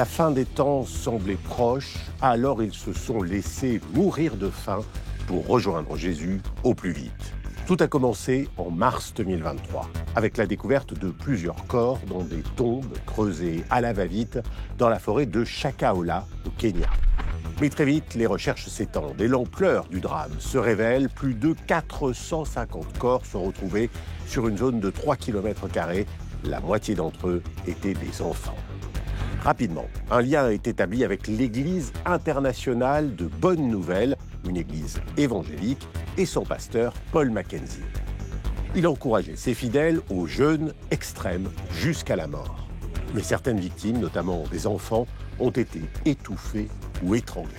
La fin des temps semblait proche, alors ils se sont laissés mourir de faim pour rejoindre Jésus au plus vite. Tout a commencé en mars 2023, avec la découverte de plusieurs corps dans des tombes creusées à la va-vite dans la forêt de Shakahola, au Kenya. Mais très vite, les recherches s'étendent et l'ampleur du drame se révèle. Plus de 450 corps sont retrouvés sur une zone de 3 km². La moitié d'entre eux étaient des enfants. Rapidement, un lien est établi avec l'Église internationale de Bonne Nouvelle, une église évangélique, et son pasteur Paul Mackenzie. Il encourageait ses fidèles au jeûne extrême jusqu'à la mort. Mais certaines victimes, notamment des enfants, ont été étouffées ou étranglées.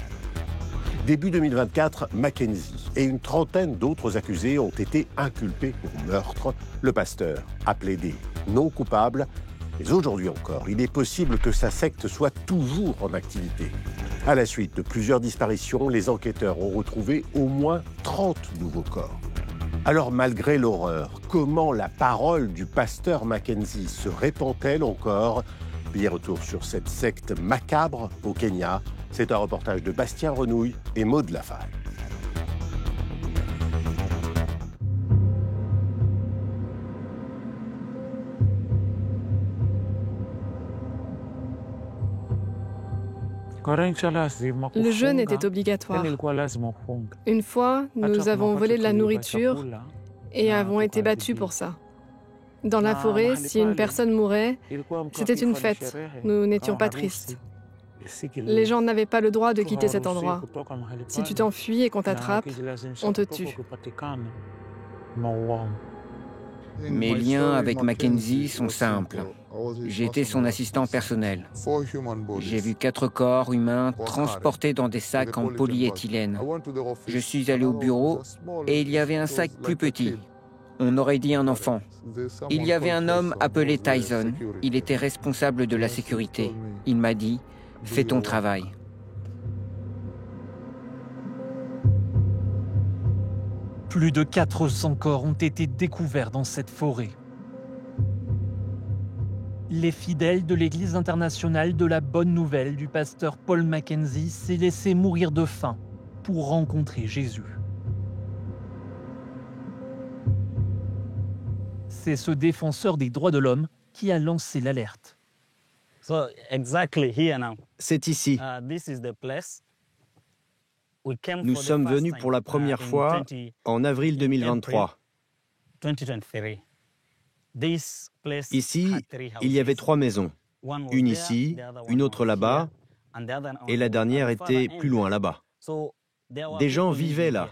Début 2024, Mackenzie et une trentaine d'autres accusés ont été inculpés pour meurtre. Le pasteur a plaidé non coupable. Mais aujourd'hui encore, il est possible que sa secte soit toujours en activité. À la suite de plusieurs disparitions, les enquêteurs ont retrouvé au moins 30 nouveaux corps. Alors malgré l'horreur, comment la parole du pasteur Mackenzie se répand-elle encore? Puis retour sur cette secte macabre au Kenya. C'est un reportage de Bastien Renouille et Maud Lafaye. Le jeûne était obligatoire. Une fois, nous avons volé de la nourriture et avons été battus pour ça. Dans la forêt, si une personne mourait, c'était une fête. Nous n'étions pas tristes. Les gens n'avaient pas le droit de quitter cet endroit. Si tu t'enfuis et qu'on t'attrape, on te tue. Mes liens avec Mackenzie sont simples. J'étais son assistant personnel. J'ai vu 4 corps humains transportés dans des sacs en polyéthylène. Je suis allé au bureau et il y avait un sac plus petit. On aurait dit un enfant. Il y avait un homme appelé Tyson. Il était responsable de la sécurité. Il m'a dit « Fais ton travail ». Plus de 400 corps ont été découverts dans cette forêt. Les fidèles de l'Église internationale de la Bonne Nouvelle du pasteur Paul Mackenzie s'est laissé mourir de faim pour rencontrer Jésus. C'est ce défenseur des droits de l'homme qui a lancé l'alerte. C'est ici. Nous sommes venus pour la première fois en avril 2023. Ici, il y avait 3 maisons. Une ici, une autre là-bas, et la dernière était plus loin là-bas. Des gens vivaient là,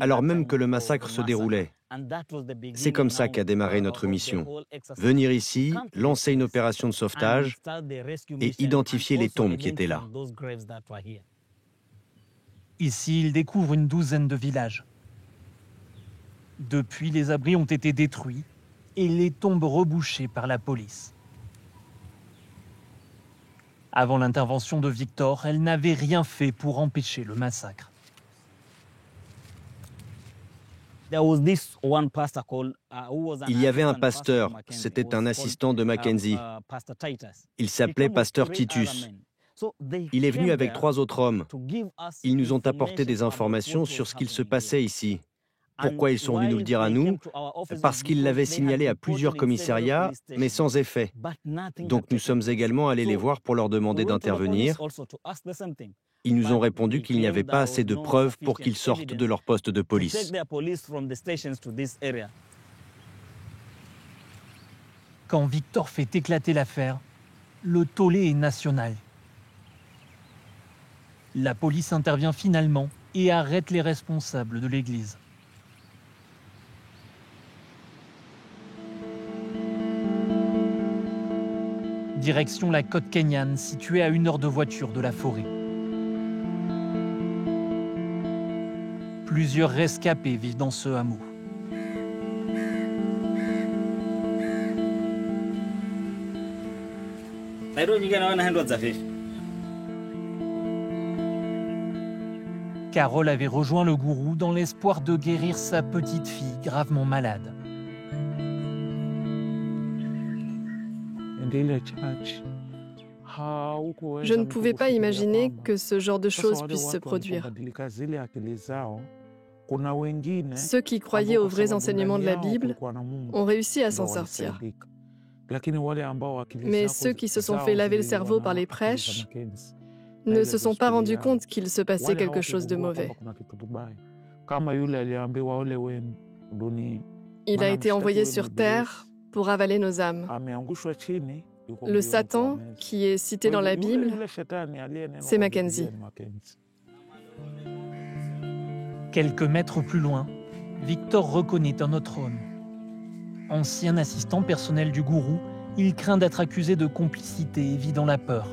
alors même que le massacre se déroulait. C'est comme ça qu'a démarré notre mission. Venir ici, lancer une opération de sauvetage et identifier les tombes qui étaient là. Ici, il découvre une douzaine de villages. Depuis, les abris ont été détruits et les tombes rebouchées par la police. Avant l'intervention de Victor, elle n'avait rien fait pour empêcher le massacre. Il y avait un pasteur, c'était un assistant de Mackenzie. Il s'appelait pasteur Titus. Il est venu avec 3 autres hommes. Ils nous ont apporté des informations sur ce qu'il se passait ici. Pourquoi ils sont venus nous le dire à nous? Parce qu'ils l'avaient signalé à plusieurs commissariats, mais sans effet. Donc nous sommes également allés les voir pour leur demander d'intervenir. Ils nous ont répondu qu'il n'y avait pas assez de preuves pour qu'ils sortent de leur poste de police. Quand Victor fait éclater l'affaire, le tollé est national. La police intervient finalement et arrête les responsables de l'église. Direction la côte kenyane, située à 1 heure de voiture de la forêt. Plusieurs rescapés vivent dans ce hameau. Carole avait rejoint le gourou dans l'espoir de guérir sa petite fille gravement malade. Je ne pouvais pas imaginer que ce genre de choses puisse se produire. Ceux qui croyaient aux vrais enseignements de la Bible ont réussi à s'en sortir. Mais ceux qui se sont fait laver le cerveau par les prêches ne se sont pas rendus compte qu'il se passait quelque chose de mauvais. Il a été envoyé sur terre pour avaler nos âmes. Le Satan, qui est cité dans la Bible, c'est Mackenzie. Quelques mètres plus loin, Victor reconnaît un autre homme. Ancien assistant personnel du gourou, il craint d'être accusé de complicité et vit dans la peur.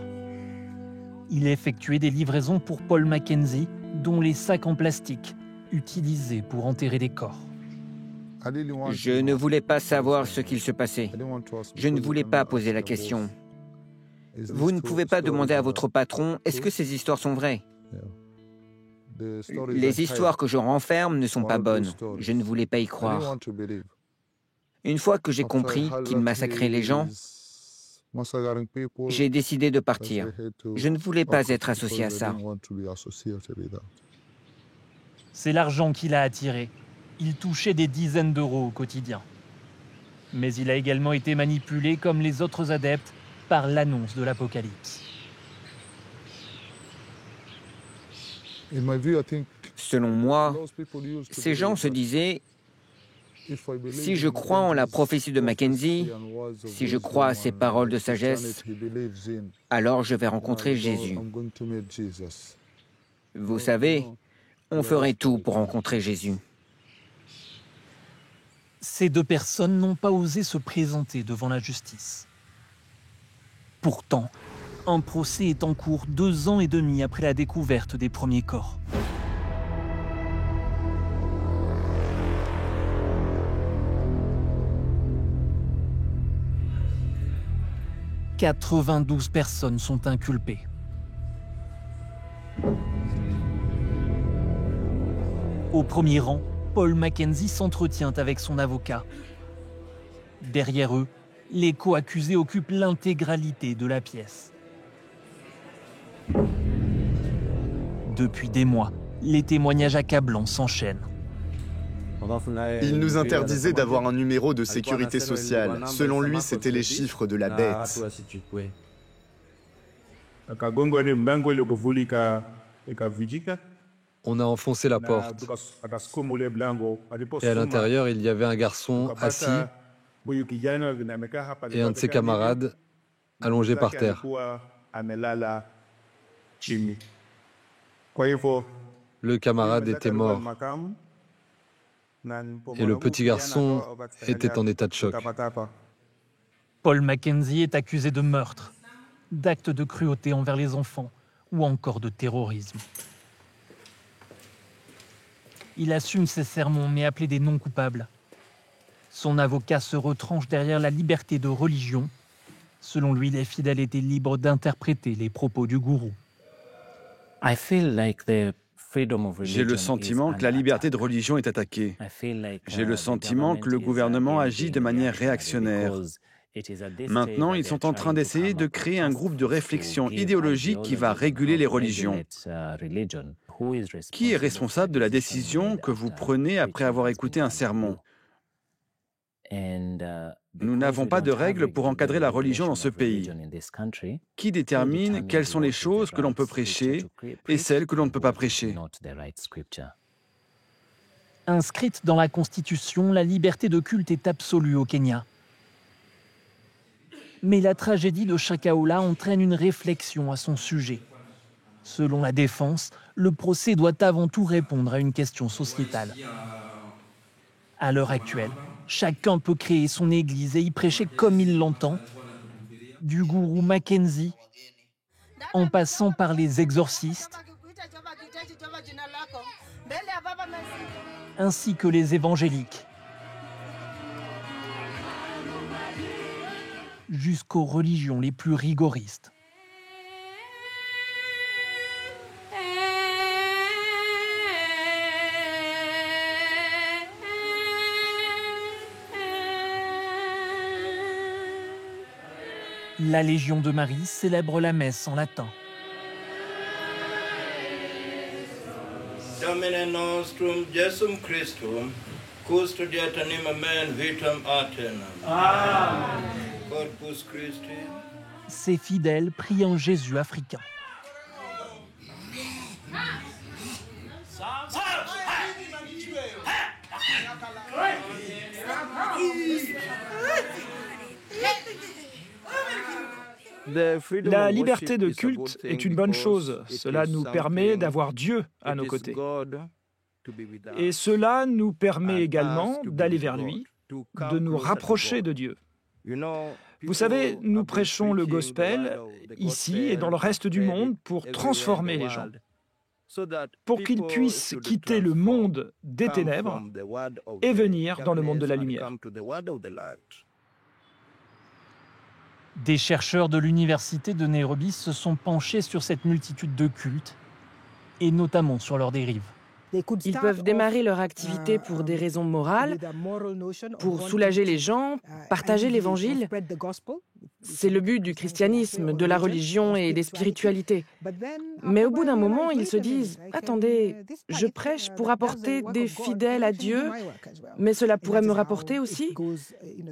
Il effectuait des livraisons pour Paul Mackenzie, dont les sacs en plastique, utilisés pour enterrer des corps. Je ne voulais pas savoir ce qu'il se passait. Je ne voulais pas poser la question. Vous ne pouvez pas demander à votre patron, est-ce que ces histoires sont vraies? Les histoires que je renferme ne sont pas bonnes. Je ne voulais pas y croire. Une fois que j'ai compris qu'il massacrait les gens, j'ai décidé de partir. Je ne voulais pas être associé à ça. C'est l'argent qui l'a attiré. Il touchait des dizaines d'euros au quotidien. Mais il a également été manipulé, comme les autres adeptes, par l'annonce de l'Apocalypse. Selon moi, ces gens se disaient « Si je crois en la prophétie de Mackenzie, si je crois à ses paroles de sagesse, alors je vais rencontrer Jésus. » Vous savez, on ferait tout pour rencontrer Jésus. Ces deux personnes n'ont pas osé se présenter devant la justice. Pourtant, un procès est en cours 2 ans et demi après la découverte des premiers corps. « 92 personnes sont inculpées. Au premier rang, Paul Mackenzie s'entretient avec son avocat. Derrière eux, les co-accusés occupent l'intégralité de la pièce. Depuis des mois, les témoignages accablants s'enchaînent. Il nous interdisait d'avoir un numéro de sécurité sociale. Selon lui, c'était les chiffres de la bête. On a enfoncé la porte. Et à l'intérieur, il y avait un garçon assis et un de ses camarades allongé par terre. Le camarade était mort. Et le petit garçon était en état de choc. Paul Mackenzie est accusé de meurtre, d'actes de cruauté envers les enfants ou encore de terrorisme. Il assume ses sermons mais appelé des non coupables. Son avocat se retranche derrière la liberté de religion. Selon lui, les fidèles étaient libres d'interpréter les propos du gourou. J'ai le sentiment que la liberté de religion est attaquée. J'ai le sentiment que le gouvernement agit de manière réactionnaire. Maintenant, ils sont en train d'essayer de créer un groupe de réflexion idéologique qui va réguler les religions. Qui est responsable de la décision que vous prenez après avoir écouté un sermon? Nous n'avons pas de règles pour encadrer la religion dans ce pays. Qui détermine quelles sont les choses que l'on peut prêcher et celles que l'on ne peut pas prêcher? Inscrite dans la Constitution, la liberté de culte est absolue au Kenya. Mais la tragédie de Shakahola entraîne une réflexion à son sujet. Selon la défense, le procès doit avant tout répondre à une question sociétale. À l'heure actuelle, chacun peut créer son église et y prêcher comme il l'entend, du gourou Mackenzie, en passant par les exorcistes, ainsi que les évangéliques, jusqu'aux religions les plus rigoristes. La Légion de Marie célèbre la messe en latin. Domine nostrum Jesum Christum, custodiat animamen vitam aeternam. Amen. Corpus Christi. Ces fidèles prient en Jésus africain. La liberté de culte est une bonne chose. Cela nous permet d'avoir Dieu à nos côtés. Et cela nous permet également d'aller vers lui, de nous rapprocher de Dieu. Vous savez, nous prêchons le gospel ici et dans le reste du monde pour transformer les gens, pour qu'ils puissent quitter le monde des ténèbres et venir dans le monde de la lumière. Des chercheurs de l'université de Nairobi se sont penchés sur cette multitude de cultes, et notamment sur leurs dérives. Ils peuvent démarrer leur activité pour des raisons morales, pour soulager les gens, partager l'évangile. C'est le but du christianisme, de la religion et des spiritualités. Mais au bout d'un moment, ils se disent « Attendez, je prêche pour apporter des fidèles à Dieu, mais cela pourrait me rapporter aussi ?»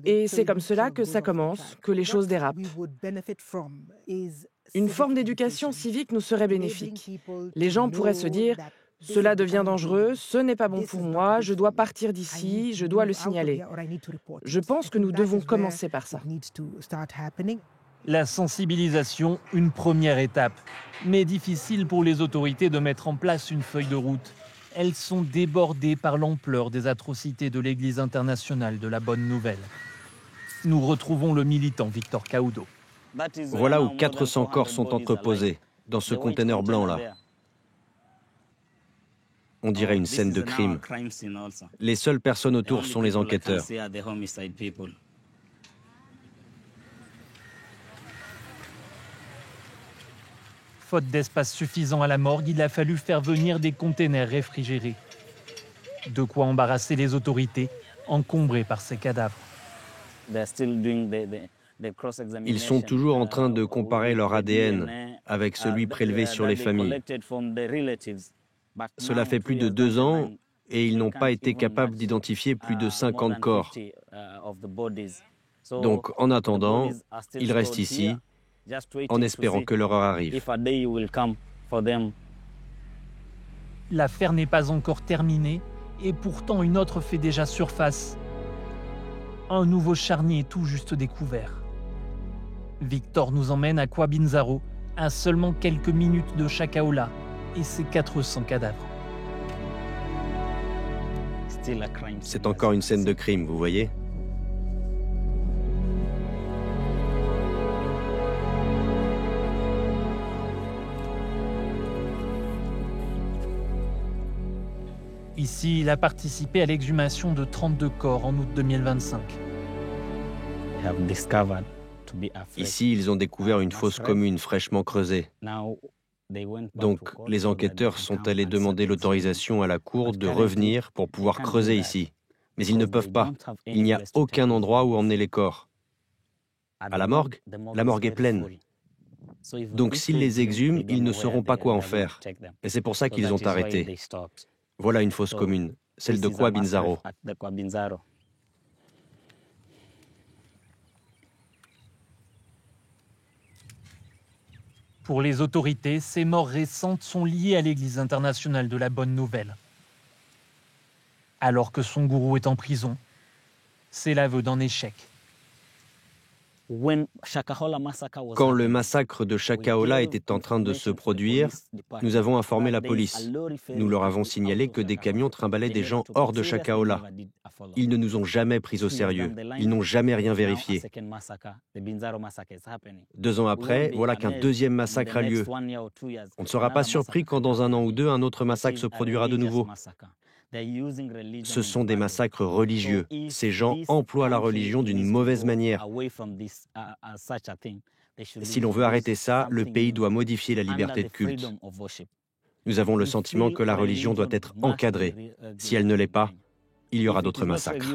Et c'est comme cela que ça commence, que les choses dérapent. Une forme d'éducation civique nous serait bénéfique. Les gens pourraient se dire « Cela devient dangereux, ce n'est pas bon pour moi, je dois partir d'ici, je dois le signaler. » Je pense que nous devons commencer par ça. La sensibilisation, une première étape, mais difficile pour les autorités de mettre en place une feuille de route. Elles sont débordées par l'ampleur des atrocités de l'Église internationale de la Bonne Nouvelle. Nous retrouvons le militant Victor Kaudo. Voilà où 400 corps sont entreposés, dans ce conteneur blanc-là. On dirait une scène de crime. Les seules personnes autour sont les enquêteurs. Faute d'espace suffisant à la morgue, il a fallu faire venir des containers réfrigérés. De quoi embarrasser les autorités, encombrées par ces cadavres. Ils sont toujours en train de comparer leur ADN avec celui prélevé sur les familles. Cela fait plus de 2 ans et ils n'ont pas été capables d'identifier plus de 50 corps. Donc, en attendant, ils restent ici, en espérant que leur heure arrive. L'affaire n'est pas encore terminée et pourtant une autre fait déjà surface. Un nouveau charnier tout juste découvert. Victor nous emmène à Kwabinzaro, à seulement quelques minutes de Chakaola et ses 400 cadavres. C'est encore une scène de crime, vous voyez ? Ici, il a participé à l'exhumation de 32 corps en août 2025. Ici, ils ont découvert une fosse commune fraîchement creusée. Donc, les enquêteurs sont allés demander l'autorisation à la cour de revenir pour pouvoir creuser ici. Mais ils ne peuvent pas. Il n'y a aucun endroit où emmener les corps. À la morgue est pleine. Donc, s'ils les exhument, ils ne sauront pas quoi en faire. Et c'est pour ça qu'ils ont arrêté. Voilà une fosse commune, celle de Kwabinzaro. Pour les autorités, ces morts récentes sont liées à l'Église internationale de la Bonne Nouvelle. Alors que son gourou est en prison, c'est l'aveu d'un échec. Quand le massacre de Chakaola était en train de se produire, nous avons informé la police. Nous leur avons signalé que des camions trimbalaient des gens hors de Chakaola. Ils ne nous ont jamais pris au sérieux. Ils n'ont jamais rien vérifié. 2 ans après, voilà qu'un deuxième massacre a lieu. On ne sera pas surpris quand dans 1 an ou 2, un autre massacre se produira de nouveau. Ce sont des massacres religieux. Ces gens emploient la religion d'une mauvaise manière. Si l'on veut arrêter ça, le pays doit modifier la liberté de culte. Nous avons le sentiment que la religion doit être encadrée. Si elle ne l'est pas, il y aura d'autres massacres.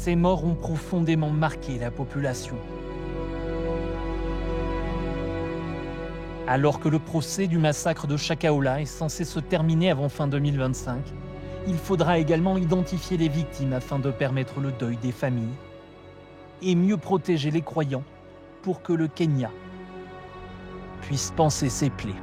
Ces morts ont profondément marqué la population. Alors que le procès du massacre de Chakaoula est censé se terminer avant fin 2025, il faudra également identifier les victimes afin de permettre le deuil des familles et mieux protéger les croyants pour que le Kenya puisse panser ses plaies.